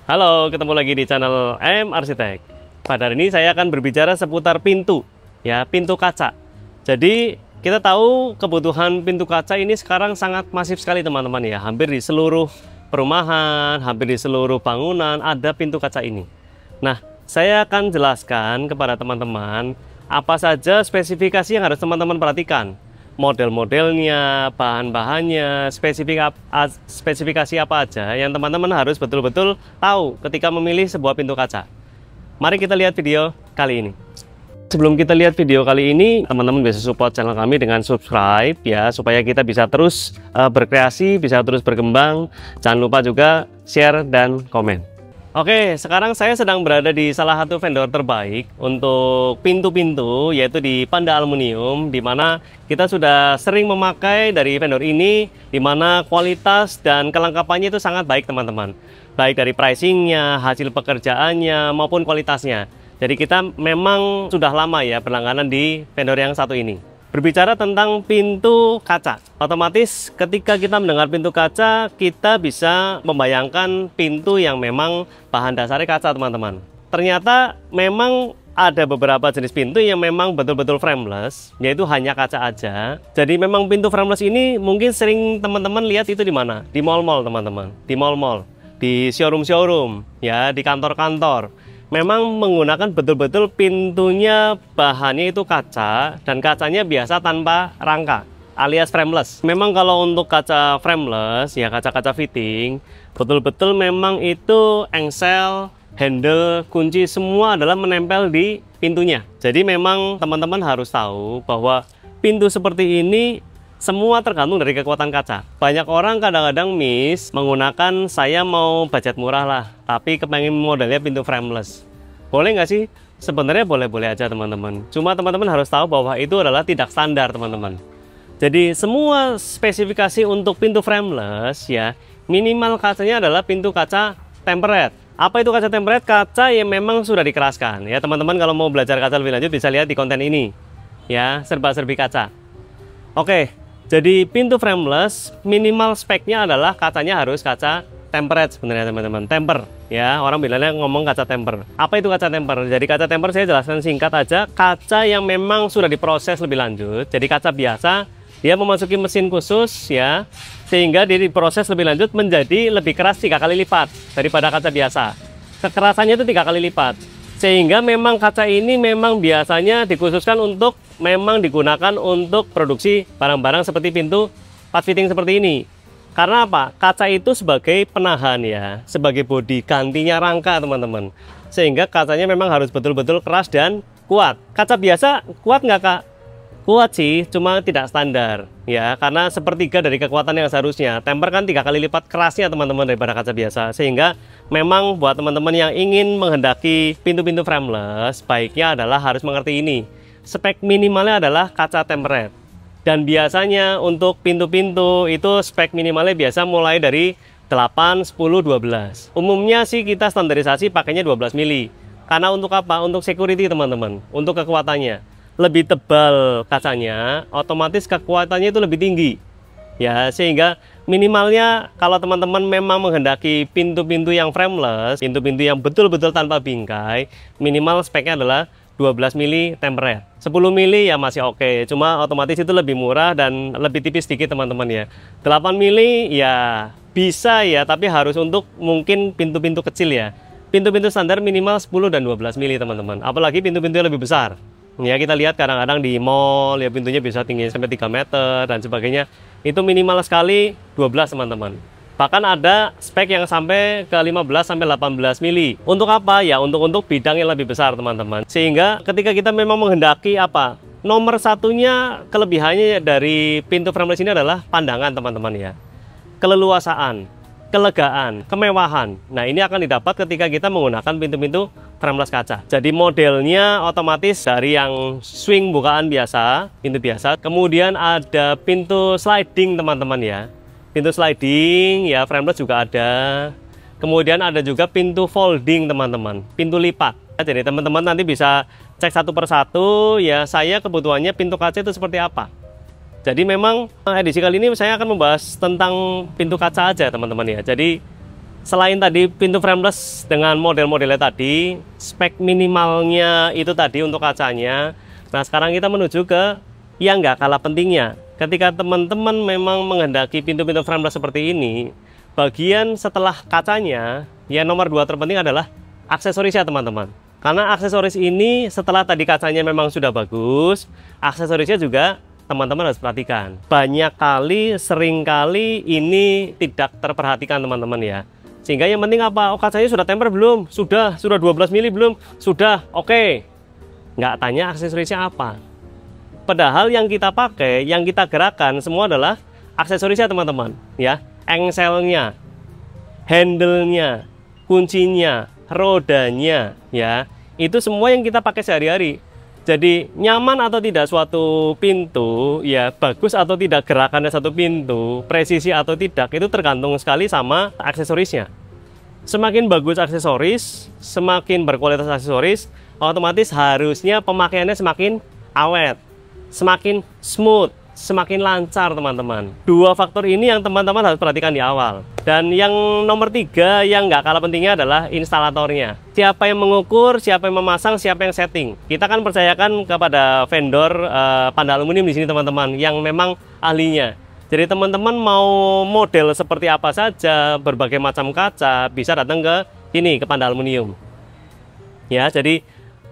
Halo, ketemu lagi di channel M Arsitek. Pada hari ini saya akan berbicara seputar pintu, ya, pintu kaca. Jadi kita tahu kebutuhan pintu kaca ini sekarang sangat masif sekali teman-teman ya. Hampir di seluruh perumahan, hampir di seluruh bangunan ada pintu kaca ini. Nah, saya akan jelaskan kepada teman-teman apa saja spesifikasi yang harus teman-teman perhatikan. Model-modelnya, bahan-bahannya, spesifikasi apa aja yang teman-teman harus betul-betul tahu ketika memilih sebuah pintu kaca. Mari kita lihat video kali ini. Sebelum kita lihat video kali ini, teman-teman bisa support channel kami dengan subscribe ya, supaya kita bisa terus berkreasi, bisa terus berkembang. Jangan lupa juga share dan komen. Oke, sekarang saya sedang berada di salah satu vendor terbaik untuk pintu-pintu, yaitu di Panda Aluminium, di mana kita sudah sering memakai dari vendor ini, di mana kualitas dan kelengkapannya itu sangat baik teman-teman. Baik dari pricingnya, hasil pekerjaannya, maupun kualitasnya. Jadi kita memang sudah lama ya berlangganan di vendor yang satu ini. Berbicara tentang pintu kaca, otomatis ketika kita mendengar pintu kaca, kita bisa membayangkan pintu yang memang bahan dasarnya kaca teman-teman. Ternyata memang ada beberapa jenis pintu yang memang betul-betul frameless, yaitu hanya kaca aja. Jadi memang pintu frameless ini mungkin sering teman-teman lihat itu di mana? Di mall-mall teman-teman, di mall-mall, di showroom-showroom, ya, di kantor-kantor. Memang menggunakan betul-betul pintunya bahannya itu kaca, dan kacanya biasa tanpa rangka alias frameless. Memang kalau untuk kaca frameless ya, kaca-kaca fitting, betul-betul memang itu engsel, handle, kunci semua adalah menempel di pintunya. Jadi memang teman-teman harus tahu bahwa pintu seperti ini semua tergantung dari kekuatan kaca. Banyak orang kadang-kadang miss menggunakan, saya mau budget murah lah, tapi kepengen modelnya pintu frameless. Boleh nggak sih? Sebenarnya boleh-boleh aja teman-teman. Cuma teman-teman harus tahu bahwa itu adalah tidak standar teman-teman. Jadi semua spesifikasi untuk pintu frameless ya, minimal kacanya adalah pintu kaca tempered. Apa itu kaca tempered? Kaca yang memang sudah dikeraskan. Ya teman-teman, kalau mau belajar kaca lebih lanjut bisa lihat di konten ini. Ya, serba-serbi kaca. Oke. Jadi pintu frameless minimal speknya adalah kacanya harus kaca tempered sebenarnya teman-teman. Temper ya, orang bilangnya ngomong kaca temper. Apa itu kaca temper? Jadi kaca temper saya jelaskan singkat aja, kaca yang memang sudah diproses lebih lanjut. Jadi kaca biasa dia memasuki mesin khusus ya, sehingga dia diproses lebih lanjut menjadi lebih keras 3 kali lipat daripada kaca biasa. Kekerasannya itu 3 kali lipat. Sehingga memang kaca ini memang biasanya dikhususkan untuk memang digunakan untuk produksi barang-barang seperti pintu part fitting seperti ini. Karena apa? Kaca itu sebagai penahan ya, sebagai bodi gantinya rangka teman-teman. Sehingga kacanya memang harus betul-betul keras dan kuat. Kaca biasa kuat nggak Kak? Kuat sih, cuma tidak standar ya, karena sepertiga dari kekuatan yang seharusnya. Temper kan 3 kali lipat kerasnya teman-teman daripada kaca biasa. Sehingga memang buat teman-teman yang ingin menghendaki pintu-pintu frameless, baiknya adalah harus mengerti ini. Spek minimalnya adalah kaca tempered. Dan biasanya untuk pintu-pintu itu spek minimalnya biasa mulai dari 8, 10, 12. Umumnya sih kita standarisasi pakainya 12 mili. Karena untuk apa? Untuk security teman-teman, untuk kekuatannya. Lebih tebal kacanya, otomatis kekuatannya itu lebih tinggi. Ya, sehingga minimalnya kalau teman-teman memang menghendaki pintu-pintu yang frameless, pintu-pintu yang betul-betul tanpa bingkai, minimal speknya adalah 12 mili tempered. 10 mili ya masih oke, cuma otomatis itu lebih murah dan lebih tipis sedikit teman-teman ya. 8 mili ya bisa ya, tapi harus untuk mungkin pintu-pintu kecil ya. Pintu-pintu standar minimal 10 dan 12 mili teman-teman. Apalagi pintu-pintu yang lebih besar. Ya, kita lihat kadang-kadang di mall ya pintunya bisa tinggi sampai 3 meter dan sebagainya. Itu minimal sekali 12 teman-teman. Bahkan ada spek yang sampai ke 15 sampai 18 mili. Untuk apa? Ya untuk bidang yang lebih besar teman-teman. Sehingga ketika kita memang menghendaki apa? Nomor satunya kelebihannya dari pintu frameless ini adalah pandangan teman-teman ya. Keleluasaan, kelegaan, kemewahan. Nah, ini akan didapat ketika kita menggunakan pintu-pintu frameless kaca. Jadi modelnya otomatis dari yang swing bukaan biasa, pintu biasa. Kemudian ada pintu sliding teman-teman ya. Pintu sliding ya, frameless juga ada. Kemudian ada juga pintu folding teman-teman, pintu lipat. Jadi teman-teman nanti bisa cek satu persatu ya, saya kebutuhannya pintu kaca itu seperti apa. Jadi memang edisi kali ini saya akan membahas tentang pintu kaca aja teman-teman ya. Jadi selain tadi pintu frameless dengan model-modelnya tadi, spek minimalnya itu tadi untuk kacanya. Nah, sekarang kita menuju ke yang nggak kalah pentingnya. Ketika teman-teman memang menghendaki pintu-pintu frameless seperti ini, bagian setelah kacanya, ya nomor 2 terpenting adalah aksesorisnya teman-teman. Karena aksesoris ini setelah tadi kacanya memang sudah bagus, aksesorisnya juga teman-teman harus perhatikan. Banyak kali, sering kali ini tidak terperhatikan teman-teman ya. Sehingga yang penting apa? Oh, kacanya sudah temper belum? Sudah 12 mili belum? Sudah, oke. Nggak tanya aksesorisnya apa. Padahal yang kita pakai, yang kita gerakkan semua adalah aksesorisnya teman-teman ya. Engselnya, handle-nya, kuncinya, rodanya ya, itu semua yang kita pakai sehari-hari. Jadi nyaman atau tidak suatu pintu ya, bagus atau tidak gerakannya satu pintu, presisi atau tidak, itu tergantung sekali sama aksesorisnya. Semakin bagus aksesoris, semakin berkualitas aksesoris, otomatis harusnya pemakaiannya semakin awet, semakin smooth, semakin lancar teman-teman. Dua faktor ini yang teman-teman harus perhatikan di awal. Dan yang nomor 3 yang nggak kalah pentingnya adalah instalatornya. Siapa yang mengukur, siapa yang memasang, siapa yang setting. Kita kan percayakan kepada vendor Panda Aluminium di sini teman-teman, yang memang ahlinya. Jadi teman-teman mau model seperti apa saja, berbagai macam kaca, bisa datang ke sini, ke Panda Aluminium. Ya, jadi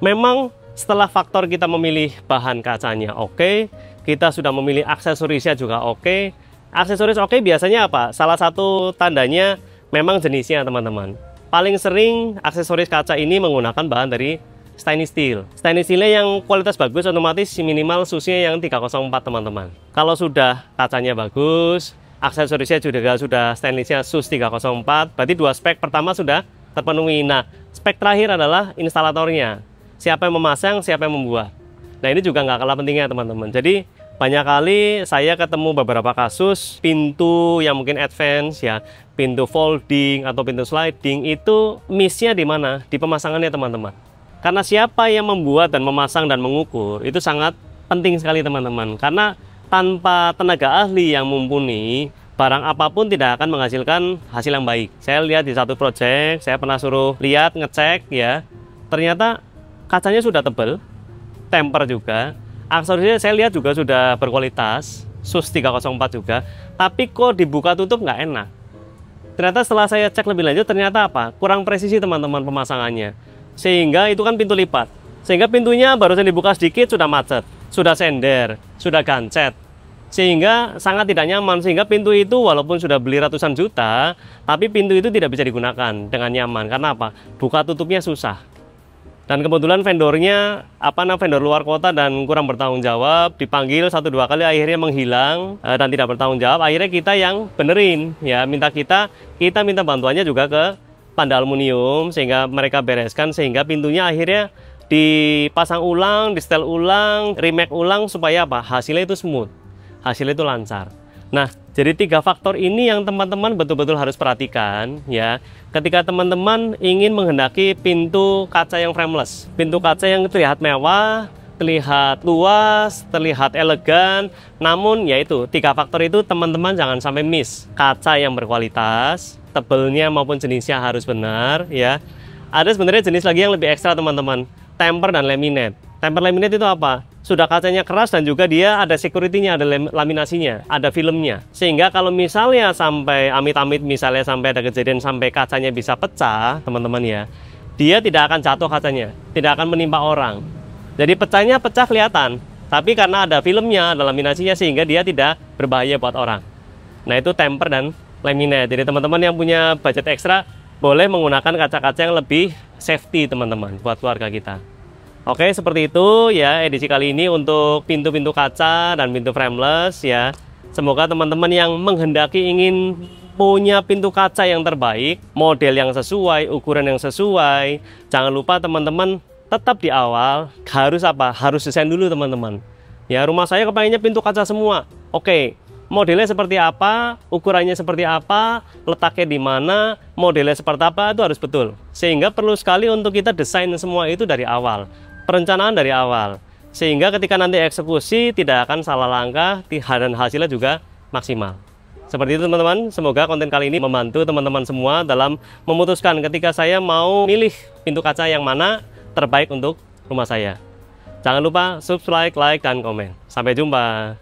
memang setelah faktor kita memilih bahan kacanya oke, kita sudah memilih aksesorisnya juga oke. Aksesoris oke biasanya apa? Salah satu tandanya memang jenisnya teman-teman. Paling sering aksesoris kaca ini menggunakan bahan dari stainless steel. Stainless steelnya yang kualitas bagus otomatis minimal susnya yang 304 teman-teman. Kalau sudah kacanya bagus, aksesorisnya juga sudah stainlessnya sus 304, berarti 2 spek pertama sudah terpenuhi. Nah, spek terakhir adalah instalatornya. Siapa yang memasang, siapa yang membuat. Nah, ini juga nggak kalah pentingnya teman-teman. Jadi banyak kali saya ketemu beberapa kasus pintu yang mungkin advance ya, pintu folding atau pintu sliding, itu miss-nya di mana? Di pemasangannya teman-teman. Karena siapa yang membuat dan memasang dan mengukur itu sangat penting sekali teman-teman. Karena tanpa tenaga ahli yang mumpuni, barang apapun tidak akan menghasilkan hasil yang baik. Saya lihat di satu project, saya pernah suruh lihat, ngecek ya, ternyata kacanya sudah tebal, temper juga, aksesorisnya saya lihat juga sudah berkualitas, sus 304 juga, tapi kok dibuka tutup nggak enak. Ternyata setelah saya cek lebih lanjut, ternyata apa? Kurang presisi teman-teman pemasangannya. Sehingga itu kan pintu lipat. Sehingga pintunya barusan dibuka sedikit sudah macet, sudah sender, sudah gancet. Sehingga sangat tidak nyaman, sehingga pintu itu walaupun sudah beli ratusan juta, tapi pintu itu tidak bisa digunakan dengan nyaman. Karena apa? Buka tutupnya susah. Dan kebetulan vendornya vendor luar kota dan kurang bertanggung jawab, dipanggil 1-2 kali akhirnya menghilang dan tidak bertanggung jawab. Akhirnya kita yang benerin ya, kita minta bantuannya juga ke Panda Aluminium sehingga mereka bereskan, sehingga pintunya akhirnya dipasang ulang, di setel ulang, remake ulang supaya apa? Hasilnya itu smooth, hasilnya itu lancar. Nah, jadi 3 faktor ini yang teman-teman betul-betul harus perhatikan ya. Ketika teman-teman ingin menghendaki pintu kaca yang frameless, pintu kaca yang terlihat mewah, terlihat luas, terlihat elegan, namun yaitu 3 faktor itu teman-teman jangan sampai miss. Kaca yang berkualitas, tebelnya maupun jenisnya harus benar ya. Ada sebenarnya jenis lagi yang lebih ekstra teman-teman, temper dan laminate. Temper laminate itu apa? Sudah kacanya keras dan juga dia ada security-nya, ada laminasinya, ada filmnya. Sehingga kalau misalnya sampai amit-amit misalnya sampai ada kejadian sampai kacanya bisa pecah, teman-teman ya, dia tidak akan jatuh kacanya, tidak akan menimpa orang. Jadi pecahnya pecah kelihatan, tapi karena ada filmnya, ada laminasinya sehingga dia tidak berbahaya buat orang. Nah, itu temper dan laminate. Jadi teman-teman yang punya budget ekstra boleh menggunakan kaca-kaca yang lebih safety teman-teman buat keluarga kita. Oke, seperti itu ya edisi kali ini untuk pintu-pintu kaca dan pintu frameless ya. Semoga teman-teman yang menghendaki ingin punya pintu kaca yang terbaik, model yang sesuai, ukuran yang sesuai, jangan lupa teman-teman tetap di awal harus apa? Harus desain dulu teman-teman. Ya, rumah saya kepengennya pintu kaca semua. Oke, modelnya seperti apa, ukurannya seperti apa, letaknya di mana, modelnya seperti apa, itu harus betul. Sehingga perlu sekali untuk kita desain semua itu dari awal. Perencanaan dari awal, sehingga ketika nanti eksekusi tidak akan salah langkah dan hasilnya juga maksimal. Seperti itu teman-teman, semoga konten kali ini membantu teman-teman semua dalam memutuskan ketika saya mau milih pintu kaca yang mana terbaik untuk rumah saya. Jangan lupa subscribe, like, dan komen. Sampai jumpa.